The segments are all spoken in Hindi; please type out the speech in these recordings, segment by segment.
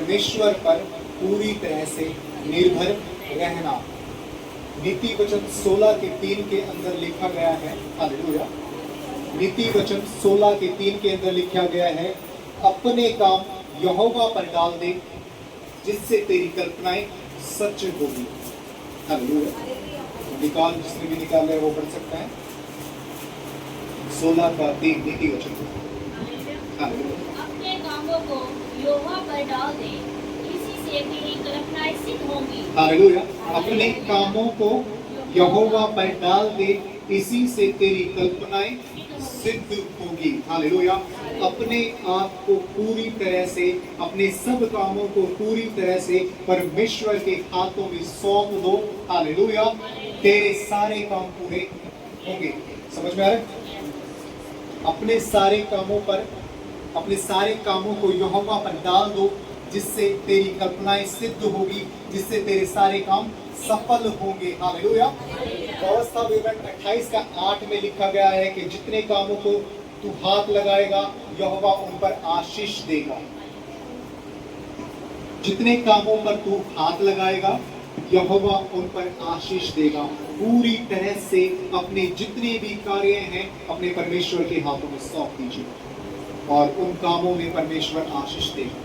परमेश्वर पर पूरी तरह से निर्भर रहना। नीति वचन 16:3 के अंदर लिखा गया है, हालेलुया। नीति वचन 16:3 के अंदर लिखा गया है, अपने काम यहोवा पर डाल दे, जिससे तेरी कल्पनाएं सच होगी। हालेलुया। निकाल, जिसने भी निकाल है वो पढ़ सकता है। 16:3 नीति वचन। हालेलुया। अपने कामों को यहोवा पर डाल दे, इसी से तेरी कल्पनाएं सिद्ध होंगी। हालेलुया। अपने कामों को यहोवा पर डाल दे, इसी से तेरी कल्पनाएं सिद्ध होगी। हालेलुया। अपने आप को पूरी तरह से, अपने सब कामों को पूरी तरह से परमेश्वर के हाथों में सौंप दो। हालेलुया। तेरे सारे काम पूरे होंगे। समझ में आ रहा है? अपने सारे कामों पर, अपने सारे कामों को यहोवा पर डाल दो, जिससे तेरी कल्पनाएं सिद्ध होगी, जिससे तेरे सारे काम सफल होंगे। हालेलुया। व्यवस्था विवरण 28:8 में लिखा गया है कि जितने कामों को तू हाथ लगाएगा, यहोवा उन पर आशीष देगा। जितने कामों पर तू हाथ लगाएगा, यहोवा उन पर आशीष देगा। पूरी तरह से अपने जितने भी कार्य हैं, अपने परमेश्वर के हाथों में सौंप दीजिए, और उन कामों में परमेश्वर आशीष देगा।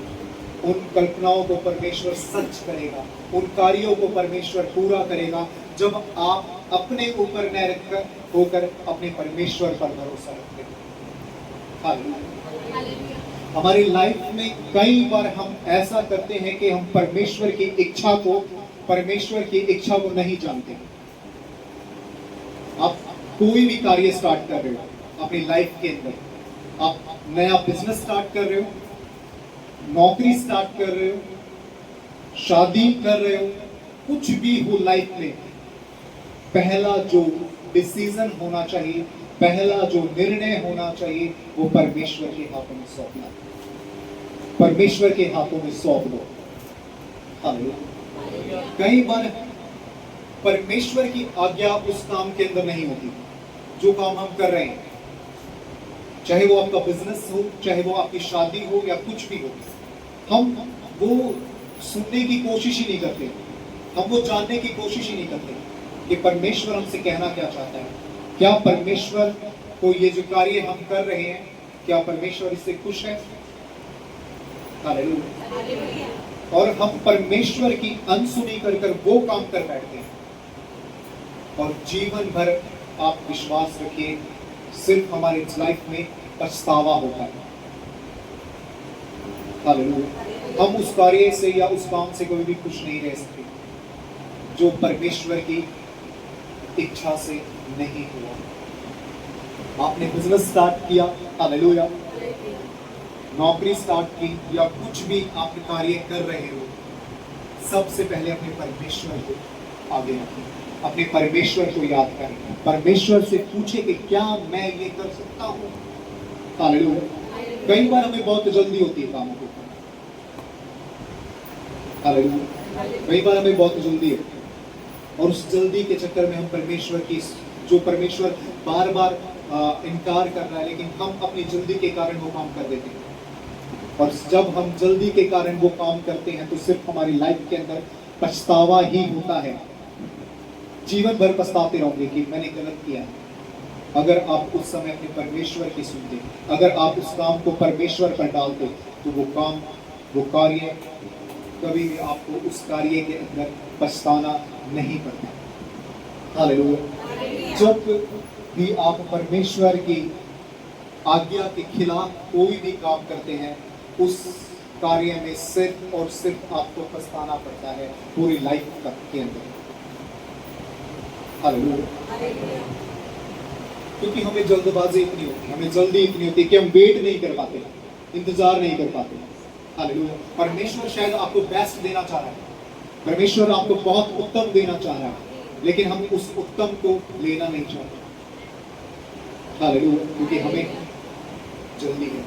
उन कल्पनाओं को परमेश्वर सच करेगा, उन कार्यों को परमेश्वर पूरा करेगा, जब आप अपने ऊपर न रखकर होकर अपने परमेश्वर पर भरोसा रखते हैं। हालेलुया। हमारी लाइफ में कई बार हम ऐसा करते हैं कि हम परमेश्वर की इच्छा को नहीं जानते। आप कोई भी कार्य स्टार्ट कर रहे हो अपनी लाइफ के अंदर, आप नया बिजनेस स्टार्ट कर रहे हो, नौकरी स्टार्ट कर रहे हो, शादी कर रहे हो, कुछ भी हो लाइफ में, पहला जो डिसीजन होना चाहिए, पहला जो निर्णय होना चाहिए, वो परमेश्वर के हाथों में सौंपना। परमेश्वर के हाथों में सौंप दो। हालेलुया। कई बार परमेश्वर की आज्ञा उस काम के अंदर नहीं होती जो काम हम कर रहे हैं, चाहे वो आपका बिजनेस हो, चाहे वो आपकी शादी हो, या कुछ भी हो। हम वो सुनने की कोशिश ही नहीं करते, हम वो जानने की कोशिश ही नहीं करते कि परमेश्वर हमसे कहना क्या चाहता है। क्या परमेश्वर को ये जो कार्य हम कर रहे हैं, क्या परमेश्वर इससे खुश है? हालेलुया। और हम परमेश्वर की अनसुनी कर वो काम कर बैठते हैं, और जीवन भर आप विश्वास रखिए, सिर्फ हमारे लाइफ में पछतावा होता है। हालेलुया। हम उस कार्य से या उस काम से कभी भी खुश नहीं रह सकते जो परमेश्वर की इच्छा से नहीं हुआ। आपने बिजनेस स्टार्ट किया, हालेलुया, नौकरी स्टार्ट की, या कुछ भी आप कार्य कर रहे हो, सबसे पहले अपने परमेश्वर को आगे रखें, अपने परमेश्वर को याद करें, परमेश्वर से पूछे कि क्या मैं ये कर सकता हूँ। हालेलुया। कई बार हमें बहुत जल्दी होती है कामों को, हालेलुया, कई बार हमें बहुत जल्दी है, और उस जल्दी के चक्कर में हम परमेश्वर की, जो परमेश्वर बार बार इनकार कर रहा है, लेकिन हम अपनी जल्दी के कारण वो काम कर देते हैं। और जब हम जल्दी के कारण वो काम करते हैं तो सिर्फ हमारी लाइफ के अंदर पछतावा ही होता है। जीवन भर पछताते रहोगे कि मैंने गलत किया। अगर आप उस समय अपने परमेश्वर की सुनते, अगर आप उस काम को परमेश्वर पर डालते, तो वो काम, वो कार्य, कभी भी आपको उस कार्य के अंदर पछताना नहीं पड़ता। हालेलुया। जब भी आप परमेश्वर की आज्ञा के खिलाफ कोई भी काम करते हैं, उस कार्य में सिर्फ और सिर्फ आपको पछताना पड़ता है पूरी लाइफ तक के अंदर। हालेलुया। क्योंकि हमें जल्दबाजी इतनी होती है, हमें जल्दी इतनी होती है कि हम वेट नहीं कर पाते, इंतजार नहीं कर पाते। हालेलुया। परमेश्वर शायद आपको बेस्ट देना चाह रहा है, परमेश्वर आपको बहुत उत्तम देना चाह रहा है, लेकिन हम उस उत्तम को लेना नहीं चाहते। हालेलुया। क्योंकि हमें जल्दी है।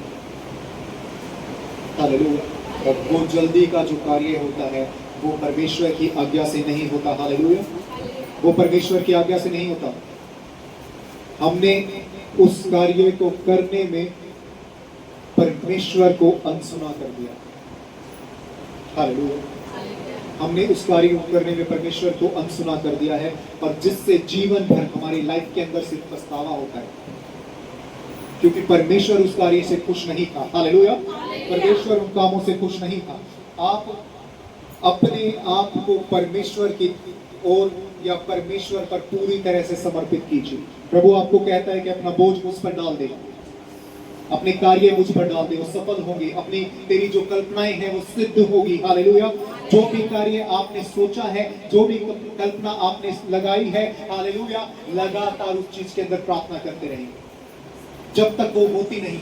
हालेलुया। और वो जल्दी का जो कार्य होता है वो परमेश्वर की आज्ञा से नहीं होता। हालेलुया। वो परमेश्वर की आज्ञा से नहीं होता। हमने उस कार्य को करने में परमेश्वर को अनसुना कर दिया। हालेलुया। हमने उस कार्य को करने में परमेश्वर को अनसुना कर दिया है, और जिससे जीवन भर हमारी लाइफ के अंदर सिर्फ पछतावा होता है, क्योंकि परमेश्वर उस कार्य से खुश नहीं था। हालेलुया। परमेश्वर उन कामों से खुश नहीं था। आप अपने आप को परमेश्वर की ओर या परमेश्वर पर पूरी तरह से समर्पित कीजिए। प्रभु आपको कहता है कि अपना बोझ मुझ पर डाल दे, अपने कार्य मुझ पर डाल दे, वो सफल होंगे। अपनी तेरी जो कल्पनाएं हैं वो सिद्ध होगी। हालेलुया। जो भी कार्य आपने सोचा है, जो भी कल्पना आपने लगाई है, हालेलुया, लगातार उस चीज के अंदर प्रार्थना करते रहेंगे जब तक वो होती नहीं।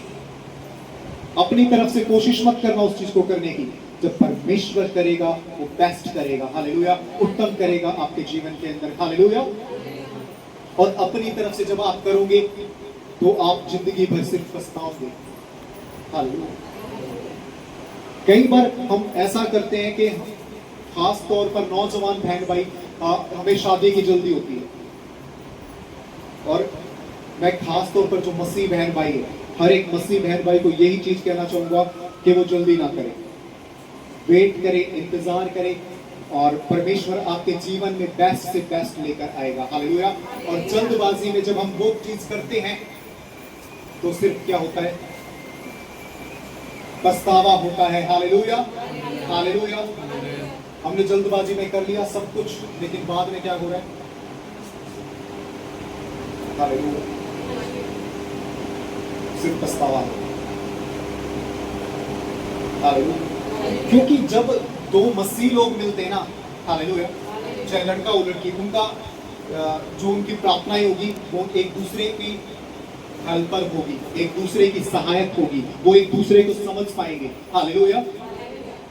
अपनी तरफ से कोशिश मत करना उस चीज को करने की। जब परमेश्वर करेगा वो बेस्ट करेगा। हालेलुया। उत्तम करेगा आपके जीवन के अंदर। हालेलुया। और अपनी तरफ से जब आप करोगे तो आप जिंदगी भर सिर्फ पछताओगे। हालेलुया। कई बार हम ऐसा करते हैं कि खास तौर पर नौजवान बहन भाई, हमें शादी की जल्दी होती है, और मैं खास तौर पर जो मसीह बहन भाई है, हर एक मसीह बहन भाई को यही चीज कहना चाहूंगा कि वो जल्दी ना करे, वेट करे, इंतजार करे, और परमेश्वर आपके जीवन में बेस्ट से बेस्ट लेकर आएगा। हालेलुया। और जल्दबाजी में जब हम वो चीज करते हैं तो सिर्फ क्या होता है? पछतावा होता है। हालेलुया। हालेलुया। हमने जल्दबाजी में कर लिया सब कुछ, लेकिन बाद में क्या हो रहा है? हालेलुया। सिर्फ पछतावा। हालेलुया। क्योंकि जब दो मसीह लोग मिलते हैं ना, हालेलुया, चाहे लड़का हो लड़की, उनका जो उनकी प्रार्थनाएं होगी वो एक दूसरे की हेल्पर होगी, एक दूसरे की सहायक होगी, वो एक दूसरे को समझ पाएंगे। हालेलुया।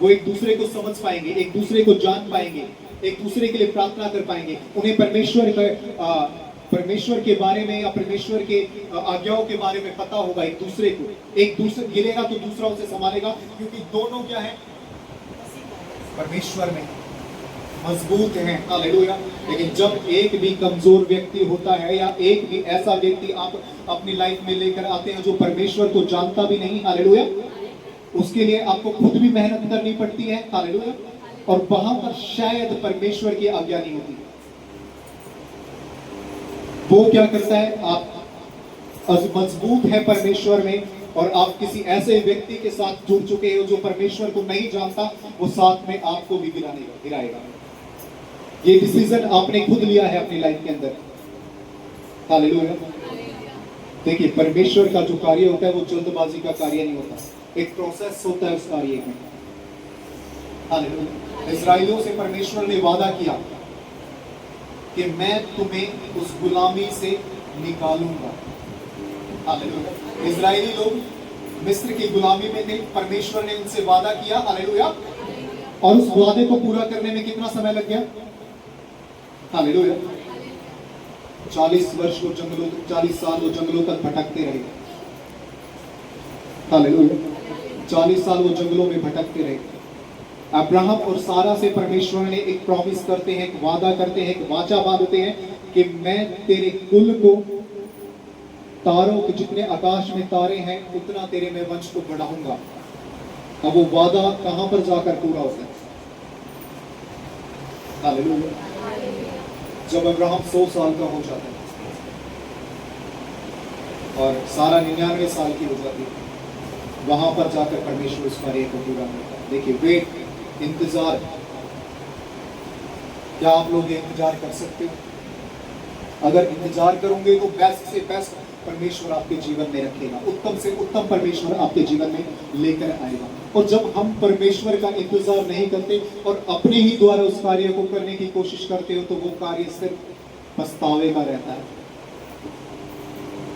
वो एक दूसरे को समझ पाएंगे, एक दूसरे को जान पाएंगे, एक दूसरे के लिए प्रार्थना कर पाएंगे। उन्हें परमेश्वर के बारे में या परमेश्वर के आज्ञाओं के बारे में पता होगा। एक दूसरे गिरेगा तो दूसरा उसे संभालेगा, क्योंकि दोनों क्या है? परमेश्वर में मजबूत हैं। हालेलुया। लेकिन जब एक भी कमजोर व्यक्ति होता है या एक भी ऐसा व्यक्ति आप अपनी लाइफ में लेकर आते हैं जो परमेश्वर को जानता भी नहीं, हालेलुया, उसके लिए आपको खुद भी मेहनत करनी पड़ती है। हालेलुया। और वहां पर शायद परमेश्वर की आज्ञा नहीं होती। वो क्या करता है? आप मजबूत है परमेश्वर में, और आप किसी ऐसे व्यक्ति के साथ जुड़ चुके हो जो परमेश्वर को नहीं जानता, वो साथ में आपको भी गिराएगा। ये डिसीजन आपने खुद लिया है अपनी लाइफ के अंदर। हालेलुया। देखिए, परमेश्वर का जो कार्य होता है वो जल्दबाजी का कार्य नहीं होता, एक प्रोसेस होता है उस कार्य में। हालेलुया। इस्राएलियों से परमेश्वर ने वादा किया कि मैं तुम्हें उस गुलामी से निकालूंगा। हालेलुया। इजरायली लोग मिस्र की गुलामी में थे, परमेश्वर ने उनसे वादा किया। हालेलुया। और उस वादे को पूरा करने में कितना समय लग गया? हालेलुया। 40 साल वो जंगलों तक भटकते रहे। हालेलुया। 40 साल वो जंगलों में भटकते रहे। अब्राहम और सारा से परमेश्वर ने एक प्रॉमिस करते हैं, एक वादा करते हैं, एक वाचा बांधते हैं कि मैं तेरे कुल को तारों के जितने आकाश में तारे हैं उतना तेरे मैं वंश को बढ़ाऊंगा। अब वो वादा कहां पर जाकर पूरा होता है? हालेलुया। जब अब्राहम 100 साल का हो जाता है और सारा 99 साल की हो जाती है, वहां पर जाकर परमेश्वर उस कार्य को पूरा करता है। देखिए, वेट, इंतजार। क्या आप लोग ये इंतजार कर सकते हो? अगर इंतजार करोगे तो बेस्ट से बेस्ट परमेश्वर आपके जीवन में रखेगा, उत्तम से उत्तम परमेश्वर आपके जीवन में लेकर आएगा। और जब हम परमेश्वर का इंतजार नहीं करते और अपने ही द्वारा उस कार्य को करने की कोशिश करते हो तो वो कार्य सिर्फ पछतावे का रहता है।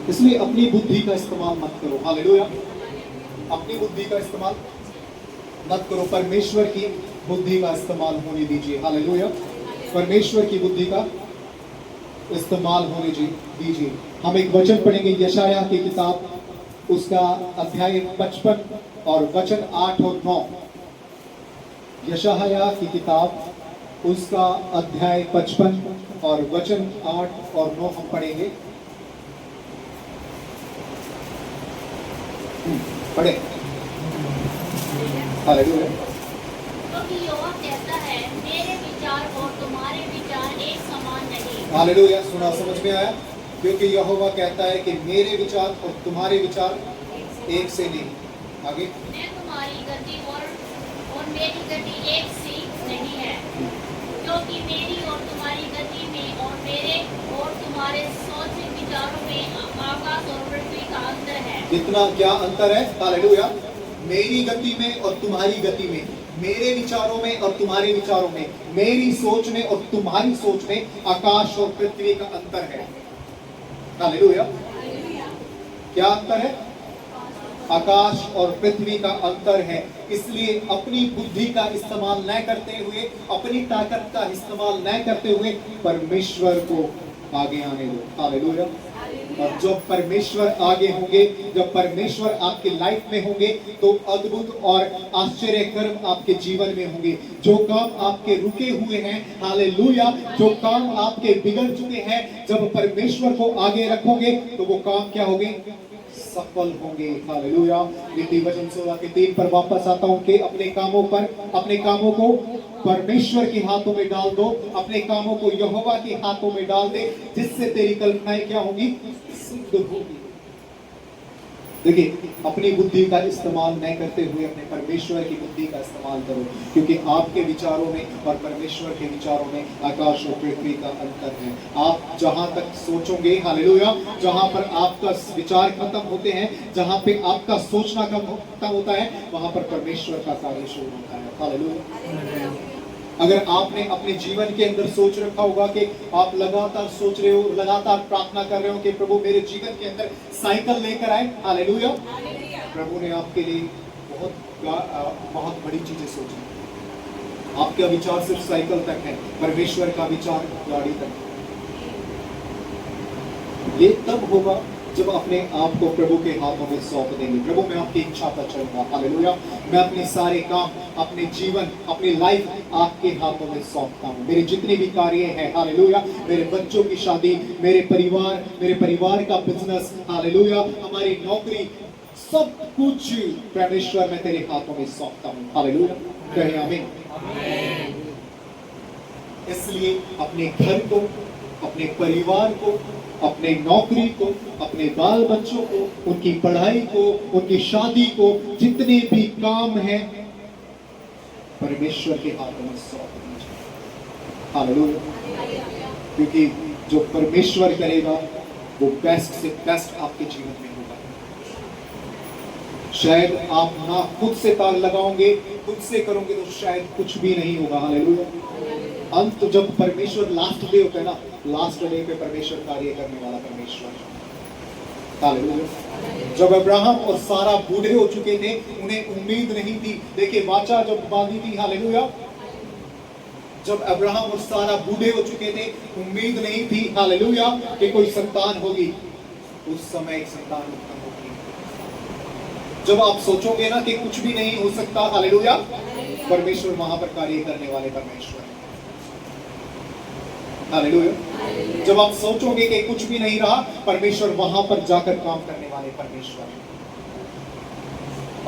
इसलिए अपनी बुद्धि का इस्तेमाल मत करो। हालेलुया। अपनी बुद्धि का इस्तेमाल मत करो, परमेश्वर की बुद्धि का इस्तेमाल होने दीजिए। हालेलुया। परमेश्वर की बुद्धि का इस्तेमाल होने दीजिए। हम एक वचन पढ़ेंगे, यशाया की किताब, उसका अध्याय 55 और वचन 8 और 9। यशाया की किताब, उसका अध्याय 55 और वचन 8 और 9 हम पढ़ेंगे। पढ़े। हालेलुया। क्योंकि यहोवा कहता है, मेरे विचार और तुम्हारे विचार एक समान नहीं। हालेलुया, सुना, समझ में आया? क्योंकि यहोवा कहता है कि मेरे विचार और तुम्हारे विचार एक से नहीं। आगे, मैं तुम्हारी गति और मेरी गति एक सी नहीं है, क्योंकि मेरी और तुम्हारी गति में और मेरे और तुम्हारे सोच विचारों में आकाश और पृथ्वी का अंतर है। कितना क्या अंतर है? हालेलुया, मेरी गति में और तुम्हारी गति में, मेरे विचारों में और तुम्हारे विचारों में, मेरी सोच में और तुम्हारी सोच में आकाश और पृथ्वी का अंतर है। हालेलुया, क्या अंतर है? आकाश और पृथ्वी का अंतर है। इसलिए अपनी बुद्धि का इस्तेमाल न करते हुए, अपनी ताकत का इस्तेमाल न करते हुए परमेश्वर को आगे आने दो। हालेलुया। और जब परमेश्वर आगे होंगे, जब परमेश्वर आपके लाइफ में होंगे, तो अद्भुत और आश्चर्य कर्म आपके जीवन में होंगे। जो काम आपके रुके हुए हैं, हालेलुया, जो काम आपके बिगड़ चुके हैं, जब परमेश्वर को आगे रखोगे तो वो काम क्या होंगे? सफल होंगे। हालेलुया। नीति वचन 16 के 3 पर वापस आता हूं कि अपने कामों को परमेश्वर के हाथों में डाल दो, अपने कामों को यहोवा के हाथों में डाल दे, जिससे तेरी कल्पनाएं क्या होंगी? सिद्ध होगी। देखिए, अपनी बुद्धि का इस्तेमाल न करते हुए अपने परमेश्वर की बुद्धि का इस्तेमाल करो, क्योंकि आपके विचारों में और परमेश्वर के विचारों में आकाश और पृथ्वी का अंतर है। आप जहां तक सोचोगे, हालेलुया, जहां पर आपका विचार खत्म होते हैं, जहां पे आपका सोचना खत्म होता है, वहां पर परमेश्वर का कार्य शुरू होता है। हालेलुया। अगर आपने अपने जीवन के अंदर सोच रखा होगा कि आप लगातार सोच रहे हो, लगातार प्रार्थना कर रहे हो कि प्रभु मेरे जीवन के अंदर साइकिल लेकर आए, हालेलुया, प्रभु ने आपके लिए बहुत बड़ी चीजें सोची। आपका विचार सिर्फ साइकिल तक है, परमेश्वर का विचार गाड़ी तक है। ये तब होगा जब अपने आप को प्रभु के हाथों में सौंप देंगे। प्रभु, मैं आपकी इच्छा पर चलूंगा, हालेलुया, मैं अपने सारे काम, अपने जीवन, अपनी लाइफ आपके हाथों में सौंपता हूँ। मेरे जितने भी कार्य हैं, हालेलुया, मेरे बच्चों की शादी, मेरे परिवार का बिजनेस, हालेलुया, हमारी नौकरी, सब कुछ परमेश्वर मैं तेरे हाथों में सौंपता हूँ। हालेलुया, कहें आमीन। इसलिए अपने घर को, अपने परिवार को, अपने नौकरी को, अपने बाल बच्चों को, उनकी पढ़ाई को, उनकी शादी को, जितने भी काम हैं, परमेश्वर के हाथों में सौंप दीजिए। हालेलुया। क्योंकि जो परमेश्वर करेगा वो बेस्ट से बेस्ट आपके जीवन में होगा। शायद आप ना खुद से ताल लगाओगे, खुद से करोगे तो शायद कुछ भी नहीं होगा। हालेलुया। अंत जब परमेश्वर लास्ट डे होता है ना, लास्ट डे पे परमेश्वर कार्य करने वाला परमेश्वर। हालेलुया। जब अब्राहम और सारा बूढ़े हो चुके थे, उन्हें उम्मीद नहीं थी। देखिए, वाचा जब बांधी थी, हालेलुया, जब अब्राहम और सारा बूढ़े हो चुके थे, उम्मीद नहीं थी, हालेलुया, कि कोई संतान होगी। उस समय एक संतान उत्पन्न होगी। जब आप सोचोगे ना कि कुछ भी नहीं हो सकता, हालेलुया, परमेश्वर वहां पर कार्य करने वाले परमेश्वर। हालेलुया। जब आप सोचोगे कि कुछ भी नहीं रहा, परमेश्वर वहां पर जाकर काम करने वाले परमेश्वर।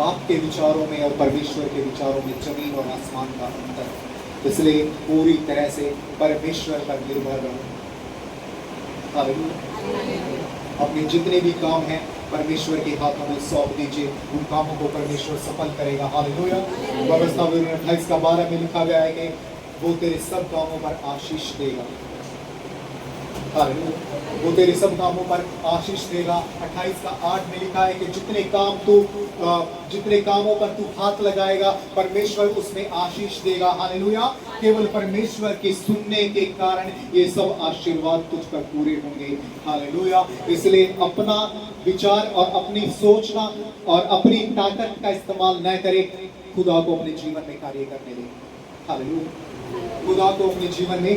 आपके विचारों में और परमेश्वर के विचारों में जमीन और आसमान का अंतर। इसलिए पूरी तरह से परमेश्वर पर निर्भर रहो। हालेलुया। अपने जितने भी काम हैं परमेश्वर के हाथों में सौंप दीजिए, उन कामों को परमेश्वर सफल करेगा। हालेलुया। व्यवस्था 28:12 में लिखा गया है कि वो तेरे सब कामों पर आशीष देगा। वो तेरे सब कामों पर आशीष देगा। 28:8 में लिखा है कि जितने कामों पर तू हाथ लगाएगा, परमेश्वर उसमें आशीष देगा। हालेलुया। केवल परमेश्वर के सुनने के कारण ये सब आशीर्वाद तुझ पर पूरे होंगे। हालेलुया। इसलिए अपना विचार और अपनी सोचना और अपनी ताकत का इस्तेमाल न करे, खुदा को अपने जीवन में कार्य करने दे। हालेलुया। खुदा को अपने जीवन में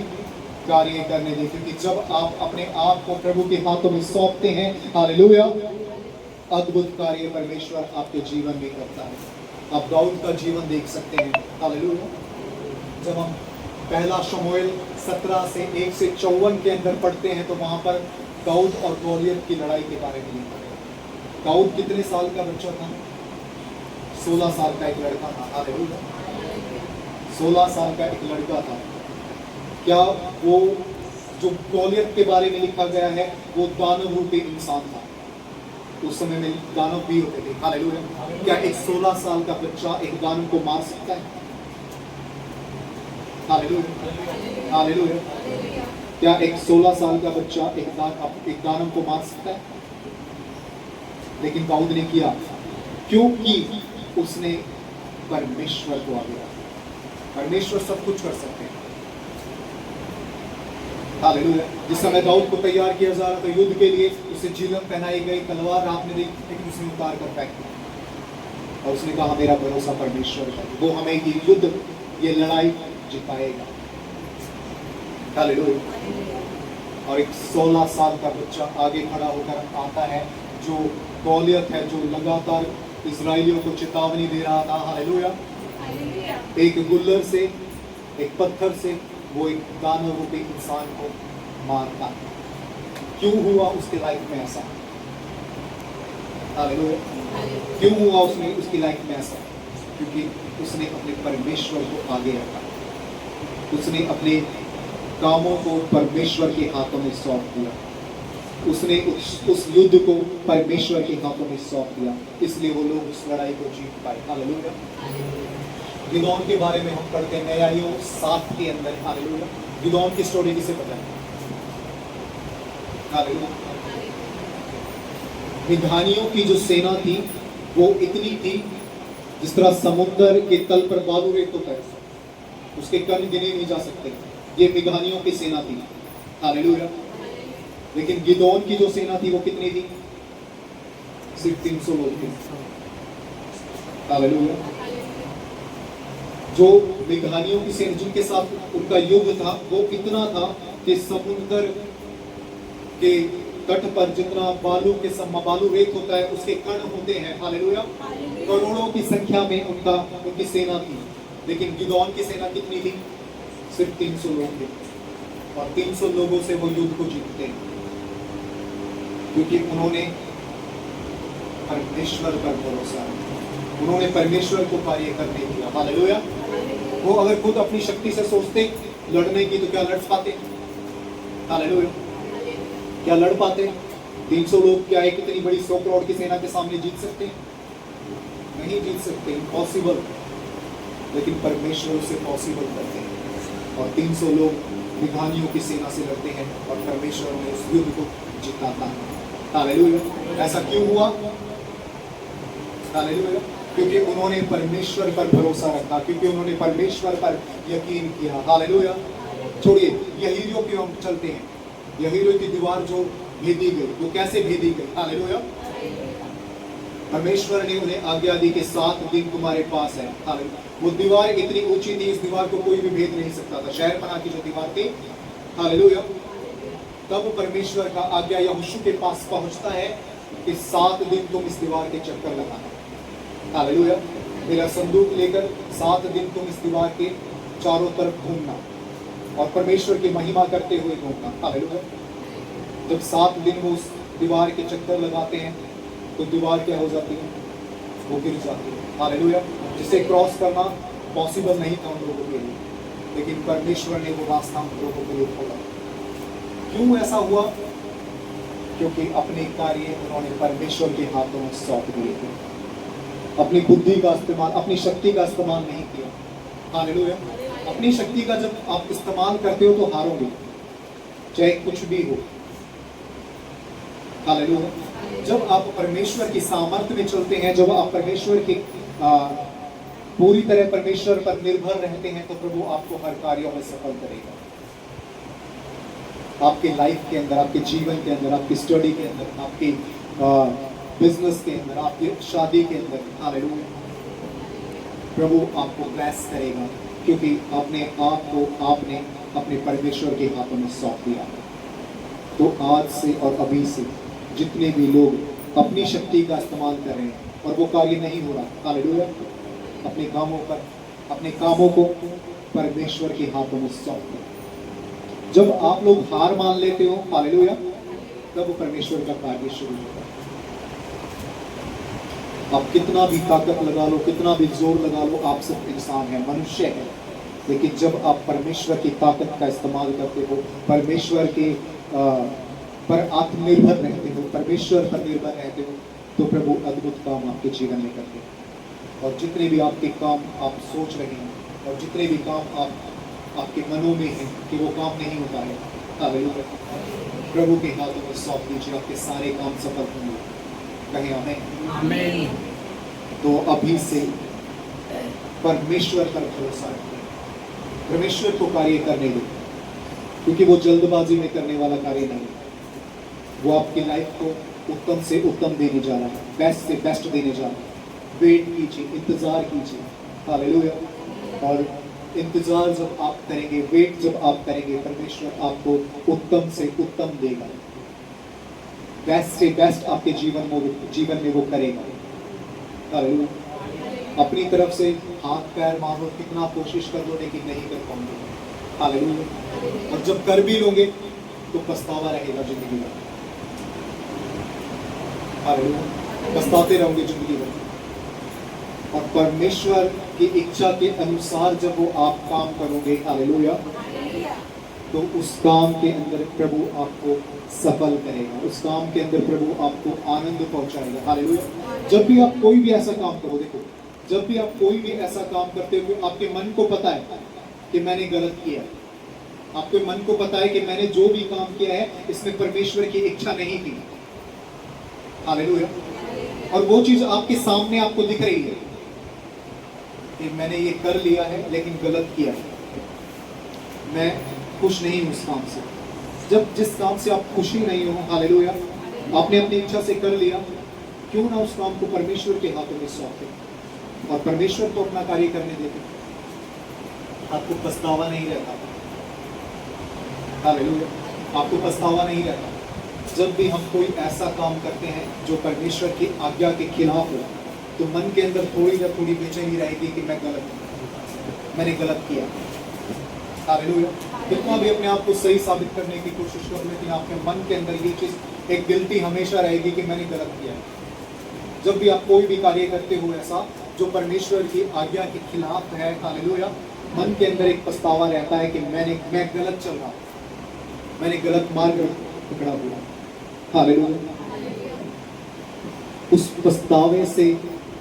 कार्य करने दे, क्योंकि जब आप अपने आप को प्रभु के हाथों में सौंपते हैं, हालेलुया, अद्भुत कार्य परमेश्वर आपके जीवन में करता है। आप दाऊद का जीवन देख सकते हैं। हालेलुया। जब हम पहला शमूएल 17 से 1 से 54 के अंदर पढ़ते हैं, तो वहां पर दाऊद और गोलियत की लड़ाई के बारे में लिखा है। दाऊद कितने साल का बच्चा था? 16 साल का एक लड़का था। हालेलुया। 16 साल का एक लड़का था। क्या वो जो गॉलियत के बारे में लिखा गया है वो दानव रूपी इंसान था? उस समय में दानव भी होते थे। हालेलुया। क्या एक 16 साल का बच्चा एक दानव को मार सकता है? Hallelujah, hallelujah. क्या एक 16 साल का बच्चा एक दानव को मार सकता है? लेकिन दाऊद ने किया, क्योंकि उसने परमेश्वर को आगे रखा। परमेश्वर सब कुछ कर सकते हैं। हालेलुया। जिस समय दाऊद को तैयार किया जा रहा था युद्ध के लिए, उसे झिलम पहनाई गई, तलवार आपने देखी, लेकिन उसने उतार कर फेंक दिया और उसने कहा मेरा भरोसा परमेश्वर पर, वो हमें ये युद्ध, ये लड़ाई जिताएगा। हालेलुया। और एक 16 साल का बच्चा आगे खड़ा होकर आता है, जो गॉलियत है, जो लगातार इजराइलियों को चेतावनी दे रहा था। हालेलुया। एक गुल्लर से, एक पत्थर से वो एक दानव रूपी इंसान को मारता। क्यों हुआ उसके लाइफ में ऐसा? हालेलुया। क्यों हुआ उसने उसकी लाइफ में ऐसा? क्योंकि उसने अपने परमेश्वर को आगे रखा। उसने अपने कामों को परमेश्वर के हाथों में सौंप दिया। उसने उस युद्ध को परमेश्वर के हाथों में सौंप दिया, इसलिए वो लोग उस लड़ाई को जीत पाए। हालेलुया। गिदोन के बारे में हम पढ़ते हैं न्यायियों 7 के अंदर। हालेलुया। गिदोन की स्टोरी किसे पता है? हालेलुया। मिघानियों की जो सेना थी वो इतनी थी जिस तरह समुद्र के तल पर बालू रेत होता है, उसके कण गिने नहीं जा सकते। ये मिघानियों की सेना थी। हालेलुया। लेकिन गिदोन की जो सेना थी वो कितनी थी? सिर्फ 300 लोग थे। हालेलुया। जो मिघानियों की सेना जिनके साथ उनका युद्ध था वो इतना था कि समुद्र के तट पर जितना बालू के बालू रेत होता है उसके कण होते हैं। हालेलुया। करोड़ों की संख्या में उनकी सेना थी। लेकिन गिदोन की सेना कितनी थी? सिर्फ 300 लोग थे। और 300 लोगों से वो युद्ध को जीतते हैं, क्योंकि उन्होंने परमेश्वर पर भरोसा रखा। उन्होंने परमेश्वर को कार्य करने दिया। हालेलुया। वो अगर खुद अपनी शक्ति से सोचते लड़ने की तो क्या लड़ पाते? हालेलुया। क्या लड़ पाते? 300 लोग क्या है कितनी बड़ी 100 करोड़ की सेना के सामने जीत सकते हैं? नहीं जीत सकते, इम्पॉसिबल। लेकिन परमेश्वर उसे पॉसिबल करते हैं और 300 लोग मिघानियों की सेना से लड़ते हैं और परमेश्वर ने उस युद्ध को जिताता है। हालेलुया। ऐसा क्यों हुआ? हालेलुया। क्योंकि उन्होंने परमेश्वर पर भरोसा रखा, क्योंकि उन्होंने परमेश्वर पर यकीन किया। हालेलुया। छोड़िए यहीरियों की हम चलते हैं। यहीरियों की दीवार जो भेदी गई, वो कैसे भेदी गई? हालेलुया। परमेश्वर ने उन्हें आज्ञा दी कि 7 दिन तुम्हारे पास है। हालेलुया। वो दीवार इतनी ऊंची थी, इस दीवार को कोई भी भेद नहीं सकता था। शहर पनाह की जो दीवार थी। हालेलुया। तब परमेश्वर का आज्ञा यहोशू के पास पहुंचता है कि 7 दिन तुम इस दीवार के चक्कर लगाना। हालेलुया। मेरा संदूक लेकर 7 दिन तुम इस दीवार के चारों तरफ घूमना और परमेश्वर की महिमा करते हुए घूमना। हालेलुया। जब 7 दिन वो उस दीवार के चक्कर लगाते हैं तो दीवार क्या हो जाती है? वो गिर जाती है। हालेलुया। जिसे क्रॉस करना पॉसिबल नहीं था उन लोगों के लिए, लेकिन परमेश्वर ने वो रास्ता उन लोगों के लिए खोला। क्यों ऐसा हुआ? क्योंकि अपने कार्य उन्होंने परमेश्वर के हाथों में सौंप दिए थे। अपनी बुद्धि का इस्तेमाल, अपनी शक्ति का इस्तेमाल नहीं किया। हालेलुया। अपनी शक्ति का जब आप इस्तेमाल करते हो तो हारोगे, चाहे कुछ भी हो। हालेलुया। जब आप परमेश्वर की सामर्थ्य में चलते हैं, जब आप परमेश्वर की पूरी तरह परमेश्वर पर निर्भर रहते हैं, तो प्रभु आपको हर कार्यों में सफल करेगा। आपके लाइफ के अंदर, आपके जीवन के अंदर, आपकी स्टडी के अंदर, आपके बिजनेस के अंदर, आपकी शादी के अंदर। हालेलुया। प्रभु आपको ब्लेस करेगा, क्योंकि आपने अपने परमेश्वर के हाथों में सौंप दिया। तो आज से और अभी से जितने भी लोग अपनी शक्ति का इस्तेमाल कर रहे हैं और वो कार्य नहीं हो रहा, हालेलुया, अपने कामों को परमेश्वर के हाथों में सौंप दो। जब आप लोग हार मान लेते हो, हालेलुया, तब परमेश्वर का कार्य शुरू होता है। आप कितना भी ताकत लगा लो, कितना भी जोर लगा लो, आप सब इंसान है, मनुष्य है। लेकिन जब आप परमेश्वर की ताकत का इस्तेमाल करते हो, परमेश्वर के पर आत्मनिर्भर रहते हो, परमेश्वर पर निर्भर रहते हो, तो प्रभु अद्भुत काम आपके जीवन में करते हैं। और जितने भी आपके काम आप सोच रहे हैं और जितने भी काम आपके मनों में हैं कि वो काम नहीं होता है, हालेलुया, प्रभु के हाथों में सौंप दीजिए, आपके सारे काम सफल होंगे। कहें आमीन। तो अभी से परमेश्वर पर भरोसा रखें, परमेश्वर को कार्य करने दो, क्योंकि वो जल्दबाजी में करने वाला कार्य नहीं है। वो आपकी लाइफ को उत्तम से उत्तम देने जा रहा है, बेस्ट से बेस्ट देने जा रहा है। वेट कीजिए, इंतजार कीजिए, हालेलुया। और इंतजार जब आप करेंगे, वेट जब आप करेंगे, परमेश्वर आपको उत्तम से उत्तम देगा, बेस्ट से बेस्ट आपके जीवन में वो करेगा, हालेलुया। अपनी तरफ से हाथ पैर मारो, कितना कोशिश कर लो, लेकिन नहीं कर पाओगे, हालेलुया। और जब कर भी लोगे तो पछतावा रहेगा जिंदगी में, हालेलुया, पछताते रहोगे जिंदगी में। और परमेश्वर की इच्छा के अनुसार जब वो आप काम करोगे, हालेलुया, तो उस काम के अंदर प्रभु आपको सफल करेगा, उस काम के अंदर प्रभु आपको आनंद पहुंचाएगा, हालेलुया। जब भी आप कोई भी ऐसा काम करो, देखो, जब भी आप कोई भी ऐसा काम करते हो, आपके मन को पता है कि मैंने गलत किया, आपके मन को पता है कि मैंने जो भी काम किया है इसमें परमेश्वर की इच्छा नहीं थी, हालेलुया। और वो चीज आपके सामने आपको दिख रही है कि मैंने ये कर लिया है लेकिन गलत किया है, मैं खुश नहीं हूं उस काम से। जब जिस काम से आप खुशी नहीं हो, हालेलुया, आपने अपनी इच्छा से कर लिया, क्यों ना उस काम को परमेश्वर के हाथों में सौंपे और परमेश्वर को अपना कार्य करने देते, आपको पछतावा नहीं रहता, हालेलुया, आपको पछतावा नहीं रहता। जब भी हम कोई ऐसा काम करते हैं जो परमेश्वर की आज्ञा के खिलाफ हो, तो मन के अंदर थोड़ी ना थोड़ी बेचैनी रहेगी कि मैं गलत हूं, मैंने गलत किया, हालेलुया। कितना भी अपने आप को सही साबित करने की कोशिश कर, लेकिन आपके मन के अंदर ये चीज, एक गिल्टी हमेशा रहेगी कि मैंने गलत किया। जब भी आप कोई भी कार्य करते हो ऐसा जो परमेश्वर की आज्ञा के खिलाफ है, हालेलुया, मन के अंदर एक पछतावा रहता है कि मैं गलत चल रहा, मैंने गलत मार्ग पकड़ा हुआ, हालेलुया। उस पछतावे से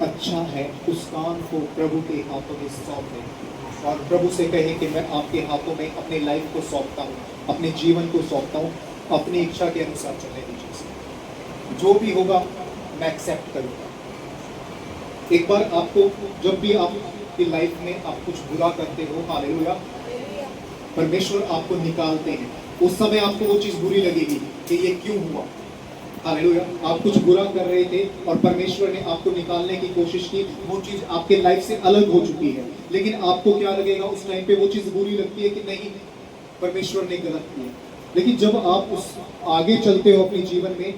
अच्छा है उस काम को प्रभु के हाथों में सौंप दें और प्रभु से कहें कि मैं आपके हाथों में अपनी लाइफ को सौंपता हूँ, अपने जीवन को सौंपता हूँ, अपनी इच्छा के अनुसार चलने दीजिए, जो भी होगा मैं एक्सेप्ट करूँगा। एक बार आपको, जब भी आपकी लाइफ में आप कुछ बुरा करते हो, हालेलुया, परमेश्वर आपको निकालते हैं, उस समय आपको वो चीज बुरी लगेगी कि ये क्यों हुआ, हालेलुया। आप कुछ बुरा कर रहे थे और परमेश्वर ने आपको निकालने की कोशिश की, वो चीज आपके लाइफ से अलग हो चुकी है, लेकिन आपको क्या लगेगा उस टाइम पे, वो चीज बुरी लगती है कि नहीं, परमेश्वर ने गलत किया। लेकिन जब आप उस आगे चलते हो अपने जीवन में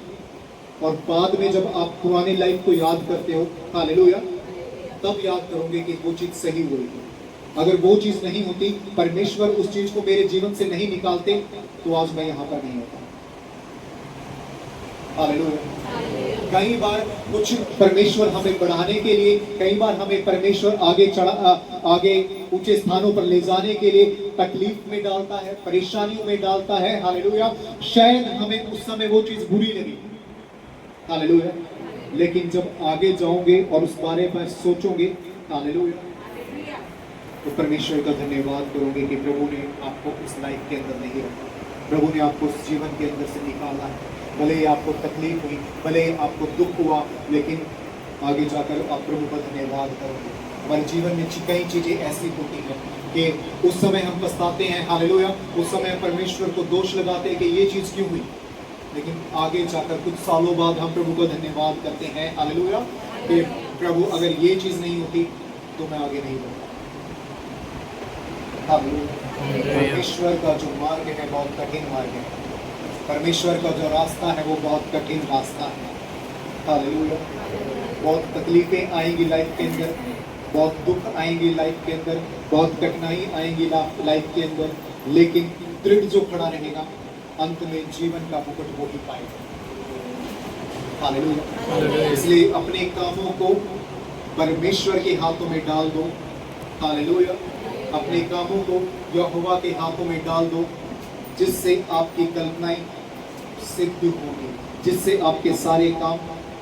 और बाद में जब आप पुरानी लाइफ को याद करते हो, हालेलुया, तब याद करोगे कि वो चीज सही हुई है। अगर वो चीज नहीं होती, परमेश्वर उस चीज को मेरे जीवन से नहीं निकालते, तो आज मैं यहाँ पर नहीं होता, हालेलुया। कई बार कुछ परमेश्वर हमें बढ़ाने के लिए, कई बार हमें परमेश्वर आगे ऊंचे स्थानों पर ले जाने के लिए तकलीफ में डालता है, परेशानियों में डालता है, हालेलुया। शायद हमें उस समय वो चीज बुरी लगी, हालेलुया, लेकिन जब आगे जाओगे और उस बारे में सोचोगे, हालेलुया, तो परमेश्वर का धन्यवाद करोगे कि प्रभु ने आपको इस लाइफ के अंदर नहीं रखा, प्रभु ने आपको इस जीवन के अंदर से निकाला है। भले ही आपको तकलीफ हुई, भले ही आपको दुख हुआ, लेकिन आगे जाकर आप प्रभु का धन्यवाद करोगे। हमारे जीवन में कई चीजें ऐसी होती हैं कि उस समय हम पछताते हैं, हालेलुया, उस समय परमेश्वर को दोष लगाते हैं कि ये चीज क्यों हुई, लेकिन आगे जाकर कुछ सालों बाद हम प्रभु का धन्यवाद करते हैं, हालेलुया, कि प्रभु अगर ये चीज नहीं होती तो मैं आगे नहीं बढ़ता। परमेश्वर का जो मार्ग है बहुत कठिन मार्ग है, परमेश्वर का जो रास्ता है वो बहुत कठिन रास्ता है, हालेलुया। बहुत तकलीफें आएंगी लाइफ के अंदर, बहुत दुख आएंगी लाइफ के अंदर, बहुत कठिनाई आएंगी लाइफ के अंदर, लेकिन दृढ़ जो खड़ा रहेगा अंत में जीवन का मुकुट वो ही पाएगा, हालेलुया। इसलिए अपने कामों को परमेश्वर के हाथों में डाल दो, हालेलुया। अपने कामों को यहोवा के हाथों में डाल दो, जिससे आपकी कल्पनाएं सिद्ध होंगी, जिससे आपके सारे काम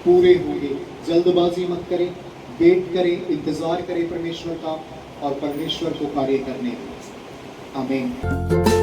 पूरे होंगे। जल्दबाजी मत करें, वेट करें, इंतजार करें परमेश्वर का, और परमेश्वर को कार्य करने दें। आमीन।